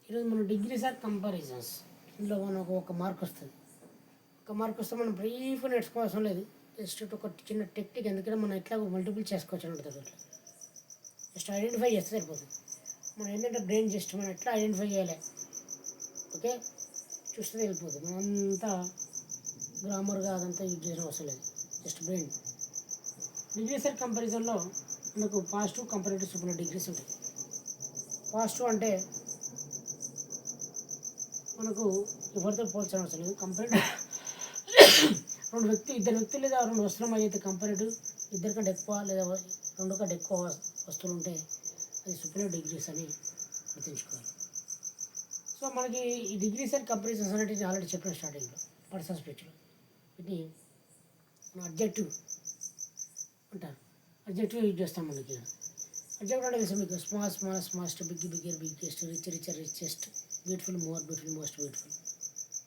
ఈరోజు మనం degrees are comparisons ఇందులో మనకు ఒక మార్క్ వస్తుంది. ఒక మార్క్ వస్తే మనం బ్రీఫ్ నేర్చుకోవాల్సిన లేదు. జస్ట్ ఒక చిన్న టెక్నిక్, ఎందుకంటే మనం ఎట్లా మల్టిపుల్ చేసుకోవచ్చు అని ఉంటుంది. జస్ట్ ఐడెంటిఫై చేస్తే సరిపోతుంది. మనం ఏంటంటే బ్రెయిన్ జస్ట్ మనం ఎట్లా ఐడెంటిఫై చేయాలి, ఓకే, చూస్తే వెళ్ళిపోతుంది. మనం అంతా గ్రామర్గా అదంతా యూజ్ చేసిన అవసరం లేదు. Just brain. డిగ్రీస్ ఆర్ కంపారిజన్లో మనకు పాజిటివ్, కంపారిటివ్, సూపర్ డిగ్రీస్ ఉంటాయి. పాజిటివ్ అంటే మనకు ఎవరితో పోల్చిన అవసరం లేదు. కంపారిటివ్ ఇద్దరు వ్యక్తులు లేదా రెండు వస్తువులు అయితే కంపారిటివ్ ఇద్దరి కంటే ఎక్కువ లేదా రెండు కంటే ఎక్కువ వస్తువులు ఉంటే అది సూపర్ డిగ్రీస్ అని గుర్తుంచుకోవాలి. సో మనకి ఈ డిగ్రీస్ అండ్ కంపారిజన్స్ అనేవి ఆల్రెడీ చెప్పిన స్టార్టింగ్లో పర్సన్ స్పీచ్లో. వీటిని మన అబ్జెక్టివ్ అంటారు. అబ్జెక్టివ్ యూజ్ చేస్తాం. మనకి అబ్జెక్టివ్ అంటే తెలుసు మీకు. Smallest, bigger, biggest, richest, beautiful, most beautiful.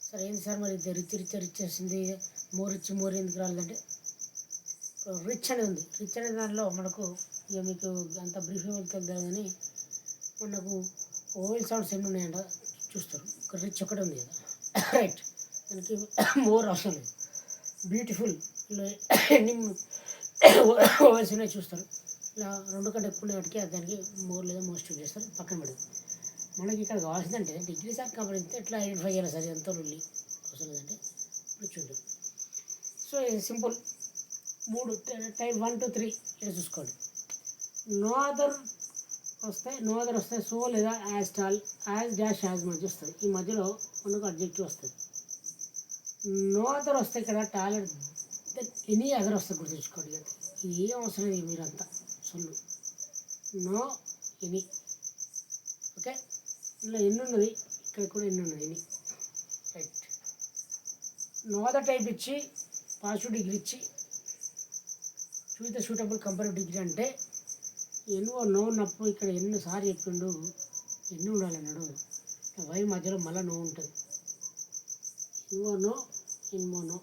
సరే ఏంటి సార్ మరి రిచెస్ట్ మోర్ ఎందుకు రాలేదంటే రిచ్ అనేది ఉంది. రిచ్ అనే దానిలో మనకు ఇక మీకు అంత బ్రీఫ్గా వెళ్తుంది కానీ మనకు ఓవెల్ సౌండ్స్ ఎన్ని ఉన్నాయంట చూస్తారు. ఒక రిచ్ ఒకటే ఉంది కదా, రైట్. దానికి మోర్ అవసరం లేదు. బ్యూటిఫుల్ ఎన్ని ఓవెల్స్ ఉన్నాయి చూస్తారు. ఇలా రెండు కంటే ఎక్కువ వాటికి దానికి మోర్ లేదా మోస్ట్ యూజ్ చేస్తారు. పక్కన పెడదు. మనకి ఇక్కడ కావాల్సిందంటే డిగ్రీస్ ఆఫ్ కంపారిజన్ ఎట్లా ఐడెంటిఫై చేయాలి సార్, ఎంతో లొల్లి అవసరం లేదంటే ఇప్పుడు చూద్దాం. సో ఇది సింపుల్. 3 టైప్ 1 to 3 ఇలా చూసుకోండి. నో అదర్ వస్తే సో లేదా as tall, as dash, as మధ్య వస్తుంది. ఈ మధ్యలో మనకు అబ్జెక్టివ్ వస్తుంది. నో అదర్ వస్తే ఇక్కడ టాలెంట్ ఎనీ అదర్ వస్తే గుర్తుంచుకోండి. ఇది ఏం అవసరం లేదు, మీరంతా సొల్లు. No any, okay. ఇందులో ఎన్ని ఉన్నది, ఇక్కడ కూడా ఎన్ని ఉన్నది, ఎన్ని, రైట్. నో అదర్ టైప్ ఇచ్చి పాజిటివ్ డిగ్రీ ఇచ్చి చూత సూటబుల్ కంపారిటివ్ డిగ్రీ అంటే ఎన్నో నో ఉన్నప్పుడు ఇక్కడ ఎన్నిసార్లు చెప్పిండు ఎన్ని ఉండాలన్నాడు. వై మధ్యలో మళ్ళీ నో ఉంటుంది. ఇన్వో నో, ఇన్వో నో,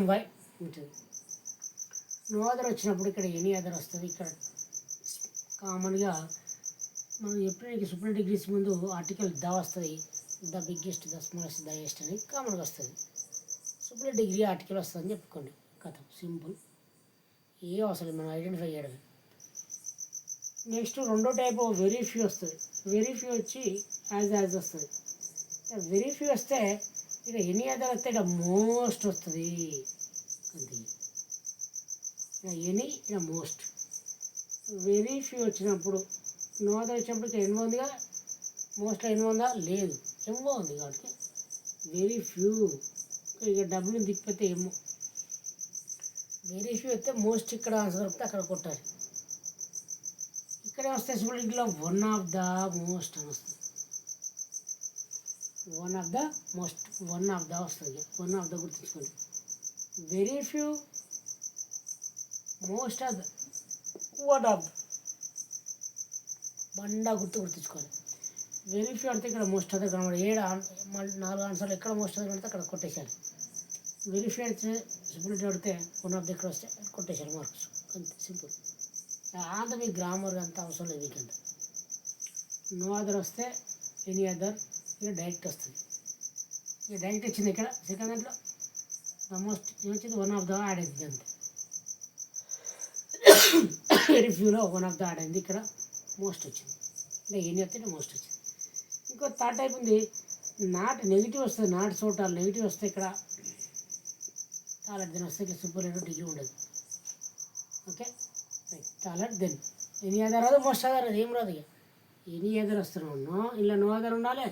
వై ఉంటుంది. నో అదర్ వచ్చినప్పుడు ఇక్కడ ఎనీ అదర్ వస్తుంది. ఇక్కడ కామన్గా మనం ఎప్పుడు సూపర్ డిగ్రీస్ ముందు ఆర్టికల్ ద వస్తుంది. The biggest, the smallest, the highest అని కామన్గా వస్తుంది. సూపర్ డిగ్రీ ఆర్టికల్ వస్తుందని చెప్పుకోండి. కథ సింపుల్, ఏ అవసరం మనం ఐడెంటిఫై చేయడమే. నెక్స్ట్ రెండో టైపు వెరీ ఫ్యూ వస్తుంది. వెరీ ఫ్యూ వచ్చి యాజ్ వస్తుంది. వెరీ ఫ్యూ వస్తే ఇక్కడ ఎనీ అదర్ వస్తే ఇక్కడ మోస్ట్ వస్తుంది. అంతే, ఇక్కడ ఎనీ, ఇక్కడ మోస్ట్. వెరీ ఫ్యూ వచ్చినప్పుడు నో అదర్ వచ్చినప్పుడు ఇక్కడ ఎన్నో ఉందిగా, మోస్ట్లో ఎన్నో ఉందా లేదు, ఎమ్మో ఉంది కాబట్టి వెరీ ఫ్యూ. ఇక డబ్బులు దిక్కిపోతే ఏమో. వెరీ ఫ్యూ అయితే మోస్ట్ ఇక్కడ ఆన్సర్ దొరికితే అక్కడ కొట్టాలి. ఇక్కడే వస్తే సింపుల్గా వన్ ఆఫ్ ద మోస్ట్ అని వస్తుంది. వన్ ఆఫ్ ద వస్తుంది. వన్ ఆఫ్ ద గుర్తుంచుకోండి. Very few, most of the, one of the బండా గుర్తుంచుకోవాలి. వెరీ ఫ్యూ అంటే ఇక్కడ మోస్ట్ ఆఫ్ ద కనబడి 4 ఆన్సర్లు ఎక్కడ మోస్ట్ ఆఫ్ ద కడితే అక్కడ కొట్టేశారు. వెరీ ఫ్యూ అయితే సింపుల్ పడితే వన్ ఆఫ్ ద ఎక్కడ వస్తే కొట్టేశారు మార్క్స్. అంతే సింపుల్. అంత మీ గ్రామర్ అంతా అవసరం లేదు మీకు. అంత నో అదర్ వస్తే ఎనీ అదర్, ఇక డైరెక్ట్ వస్తుంది. ఇక డైరెక్ట్ వచ్చింది ఇక్కడ సెకండ్ దాంట్లో ద మోస్ట్ ఏమొచ్చింది, వన్ ఆఫ్ ద యాడ్ అయింది. అంతే. వెరీ ఫ్యూలో వన్ ఆఫ్ ద యాడ్ అయింది, ఇక్కడ మోస్ట్ వచ్చింది. అంటే ఎనీ వస్తే మోస్ట్ వచ్చింది. ఇంకో థర్డ్ టైప్ ఉంది. నాట్ నెగిటివ్ వస్తుంది. నాట్ సో టాల్, నెగిటివ్ వస్తే ఇక్కడ టాలెంట్ దెన్ వస్తే ఇక్కడ సూపర్ డిగ్రీ ఉండదు. Okay, taller than any other రాదు, మోస్ట్ అదర్ రాదు, ఏం రాదు. ఇక ఎనీ అదర్ వస్తున్నాం, నో ఇలా నో అదర్ ఉండాలి,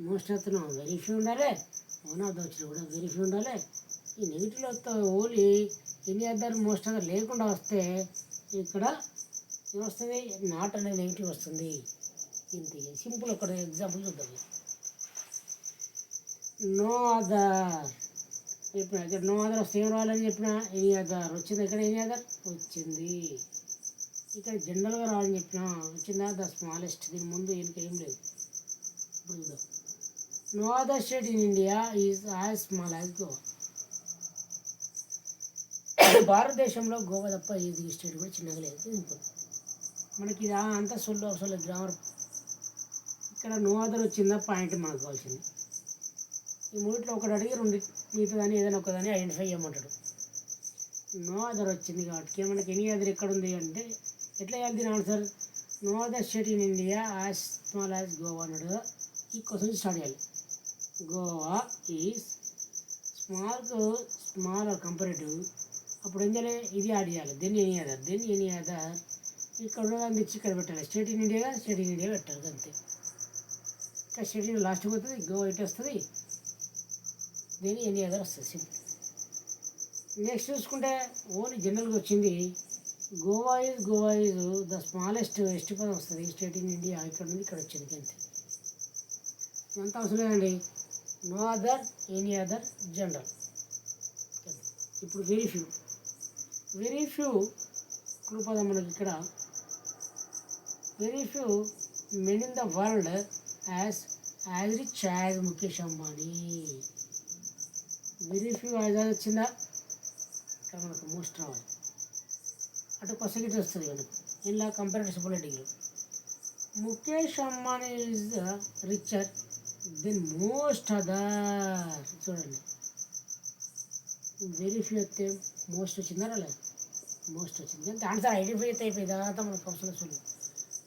మోస్ట్ వస్తున్నాం వెరీ ఫ్యూ ఉండాలి, వన్ ఆఫ్ ద వచ్చిన కూడా వెరీ ఫ్యూ ఉండాలి. ఈ నెగిటివ్లో వస్తే only any other most other లేకుండా వస్తే ఇక్కడ ఏమొస్తుంది, నాట్ అనేది నెగిటివ్ వస్తుంది. ఇంతే సింపుల్. ఒక ఎగ్జాంపుల్ చూద్దాం. నో అదర్ చెప్పిన, ఇక్కడ నో అదర్ వస్తే ఏం రావాలని చెప్పిన, ఎనీ అదర్ వచ్చింది. ఇక్కడ ఎనీ అదర్ వచ్చింది. ఇక్కడ జనరల్గా రావాలని చెప్పిన, వచ్చిందా ద స్మాలెస్ట్. దీని ముందు ఈయనకి ఏం లేదు. ఇప్పుడు చూద్దాం. No other state in India is as small as Goa. భారతదేశంలో గోవా తప్ప ఏది స్టేట్ కూడా చిన్నగా లేదు. సింపుల్. మనకి ఇది అంతా సొల్లు అవసరం లేదు. గ్రామర్ ఇక్కడ నో అదర్ వచ్చిందా పాయింట్ మనకు కావాల్సింది. ఈ మూడిట్లో ఒకటి అడిగి రెండు మిగతా దాన్ని ఏదైనా ఒకదాన్ని ఐడెంటిఫై చేయమంటాడు. నో అదర్ వచ్చింది కాబట్టి మనకి ఎనీ అదర్ ఎక్కడ ఉంది అంటే ఎట్లా చేయాలి దీని answer? No other state in India as small as Goa అన్నాడు. ఈ క్వశ్చన్ స్టార్ట్ చేయాలి. Goa is small or comparative. అప్పుడు ఏం చేయాలి? ఇది యాడ్ చేయాలి. దెన్ ఎనీ అదర్ ఇక్కడ ఉన్నదాన్ని తెచ్చి ఇక్కడ పెట్టాలి. స్టేట్ ఇన్ ఇండియా పెట్టాలి అంతే. ఇక్కడ స్టేట్ ఇన్ లాస్ట్కి పోతుంది, గోవా ఇటు వస్తుంది, దెన్ ఎనీ అదర్ వస్తుంది. సింపుల్. నెక్స్ట్ చూసుకుంటే ఓన్లీ జనరల్గా వచ్చింది Goa is the smallest west పదం వస్తుంది. స్టేట్ ఇన్ ఇండియా ఇక్కడ నుండి ఇక్కడ వచ్చింది అంతే. ఎంత అవసరం లేదండి. No other, any other, general. ఇప్పుడు వెరీ ఫ్యూ క్లూపదం మనకి ఇక్కడ. Very few men in the world as rich as Mukesh Ambani. Very few as వచ్చిందా? ఇక్కడ మనకు మోస్ట్ రావాలి. అటు కొసగిటి వస్తుంది మనకు. ఇలా కంపారిటివ్ సూపర్లేటివ్లో Mukesh Ambani is the richer than most other. చూడండి, వెరీ ఫ్యూ అయితే మోస్ట్ వచ్చిందా రాలేదు? మోస్ట్ వచ్చింది అంతే. ఆన్సర్ ఐడెంటిఫై అయితే అయిపోయింది. తర్వాత మనకు అవసరం వస్తుంది.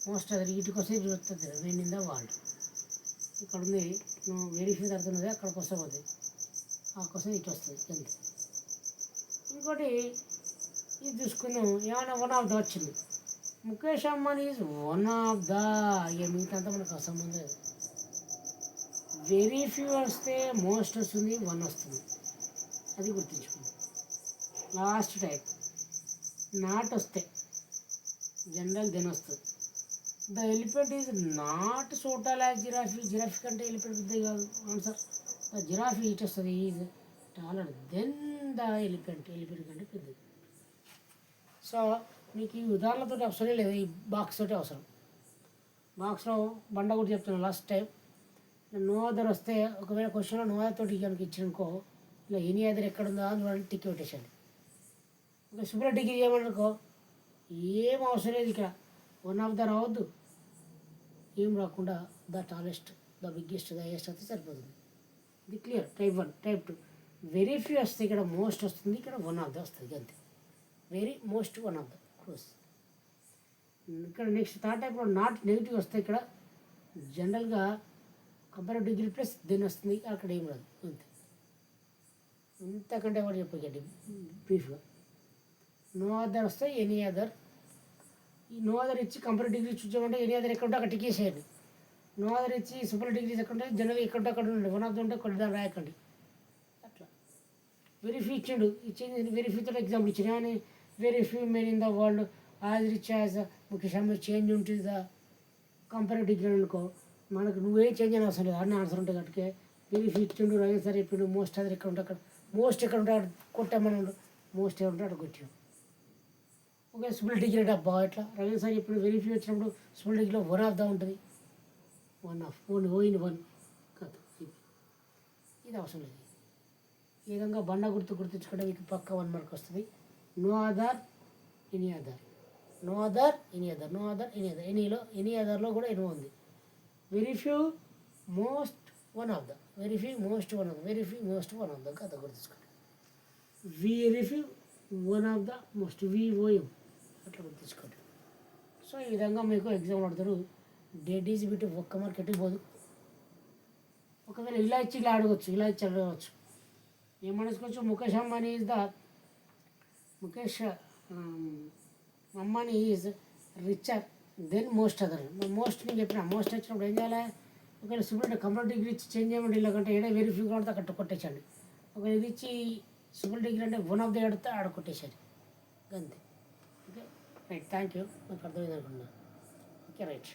మోస్ట్ అదర్ ఇటుకు వస్తే ఇటు వస్తుంది. మెన్ ఇన్ ద వరల్డ్ ఇక్కడ ఉంది. నువ్వు వెరీ ఫ్యూ తడుతున్నది అక్కడికి వస్తే పోతుంది, ఆ కోసం ఇటు వస్తుంది అంతే. ఇంకోటి ఇది చూసుకున్నాం. ఏమైనా వన్ ఆఫ్ ద వచ్చింది. Mukesh Ambani is one of the. ఇక మిగతా అంతా మనకు సంబంధం లేదు. వెరీ ఫ్యూ వస్తే మోస్ట్ వస్తుంది, వన్ వస్తుంది. అది గుర్తుంచుకోండి. లాస్ట్ టైప్ నాట్ వస్తే జనరల్ దెన్ వస్తుంది. The elephant is not so tall as giraffe. Giraffe కంటే ఎలిఫెంట్ పెద్దది కాదు. ఆన్సర్ ద జిరాఫీ ఇట్ వస్తుంది. Is taller than the elephant. Elephant కంటే పెద్దది. సో మీకు ఈ ఉదాహరణతో అవసరం లేదు, ఈ బాక్స్ తోటి అవసరం. బాక్స్లో బండ కూడా చెప్తున్నాను లాస్ట్ టైం. నో అదర్ వస్తే ఒకవేళ క్వశ్చన్లో నో అదర్ తోటి కనుక ఇచ్చిననుకో ఇలా ఎనీ అదర్ ఎక్కడ ఉందా అని చూడండి, టిక్ పెట్టేసండి. ఒక సూపర్ డిగ్రీ చేయమనుకో ఏం అవసరం లేదు. ఇక్కడ వన్ ఆఫ్ ద రావద్దు, ఏం రాకుండా the tallest, the biggest, the highest అయితే సరిపోతుంది. ఇది clear. Type 1. Type 2 very few వస్తే ఇక్కడ మోస్ట్ వస్తుంది, ఇక్కడ వన్ ఆఫ్ ద వస్తుంది అంతే. Very most one of the close. ఇక్కడ నెక్స్ట్ థర్డ్ టైప్లో నాట్ నెగిటివ్ వస్తే ఇక్కడ జనరల్గా కంపారిటివ్ డిగ్రీ ప్లస్ దెన్ వస్తుంది, అక్కడ ఏం రాదు అంతే. ఇంతకంటే కూడా చెప్పకండి బ్రీఫ్గా. నో అదర్ వస్తే ఎనీ అదర్. ఈ నో అదర్ ఇచ్చి కంపారిటివ్ డిగ్రీ చూసామంటే ఎనీ అదర్ ఎక్కడ ఉంటే అక్కడ టిక్ చేసేయండి. నో అదర్ ఇచ్చి సూపర్ డిగ్రీస్ ఎక్కడ ఉంటే జనరల్ ఎక్కడ ఉంటే అక్కడ ఉండండి. వన్ ఆఫ్ ద ఉంటే కొన్ని దాన్ని రాయకండి. అట్లా వెరీ ఫ్యూ ఇచ్చింది. వెరీ ఫ్యూ తోటి ఎగ్జాంపుల్ ఇచ్చిన కానీ very few men in the world as rich as Mukesh Ambani change ఉంటుంది ద కంపారిటివ్ డిగ్రీ అనుకో, మనకు నువ్వే చేంజ్ అయిన అవసరం లేదు. అన్నీ ఆన్సర్ ఉంటాయి కట్టుకే. వెరీ ఫ్యూ ఇచ్చిండు, రవి సార్ చెప్పిండు మోస్ట్ అదర్ ఎక్కడ ఉంటే అక్కడ, మోస్ట్ ఎక్కడ ఉంటే అక్కడ కొట్టామని ఉండు, మోస్ట్ ఎక్కడ ఉంటే అక్కడ కొట్టాం. ఓకే, స్కూల్ డిగ్రీ డబ్బా ఇట్లా రవి సార్ చెప్పిన వెరీ ఫ్యూ వచ్చినప్పుడు స్కూల్ డిగ్రీలో వన్ ఆఫ్ ద ఉంటుంది. వన్ ఆఫ్ ఓన్ వన్ కాదు, ఇది అవసరం లేదు. ఈ విధంగా బండ గుర్తుంచుకుంటే మీకు పక్క 1 మార్క్ వస్తుంది. No other, any other, no other, any other, no other, any other. Any అదర్లో కూడా ఎన్నో ఉంది. Very few most one of the, very few most one of the, very few most one of the కథ గుర్తుంచుకోండి. Very few one of the most VOM అట్లా గుర్తుంచుకోండి. So ఈ విధంగా మీకు ఎగ్జామ్ అడుగుతారు. డెడ్ ఈజ్ బిట్ ఒక్క మార్క్ ఎటు పోదు. ఒకవేళ ఇలా ఇచ్చి ఇలా అడగవచ్చు, ఇలా ఇచ్చి అడగవచ్చు. ఏమనుకోవచ్చు? Mukesh Ambani is the Ambani is richer than most other. Most నేను చెప్పిన మోస్ట్ వచ్చినప్పుడు ఏం చేయాలి? ఒకవేళ సూపర్ కంప్యూటర్ డిగ్రీ ఇచ్చి చేంజ్ చేయమంటే ఇలా కంటే ఏడా వెరీ ఫ్యూ కాబట్టి అక్కడ కొట్టేసండి. ఒకవేళ ఇది ఇచ్చి సూపర్ డిగ్రీ అంటే వన్ ఆఫ్ ది అడితే ఆడ కొట్టేసారు అంతే. Okay right, thank you. నాకు అర్థమైంది అనుకున్నాను. Okay right.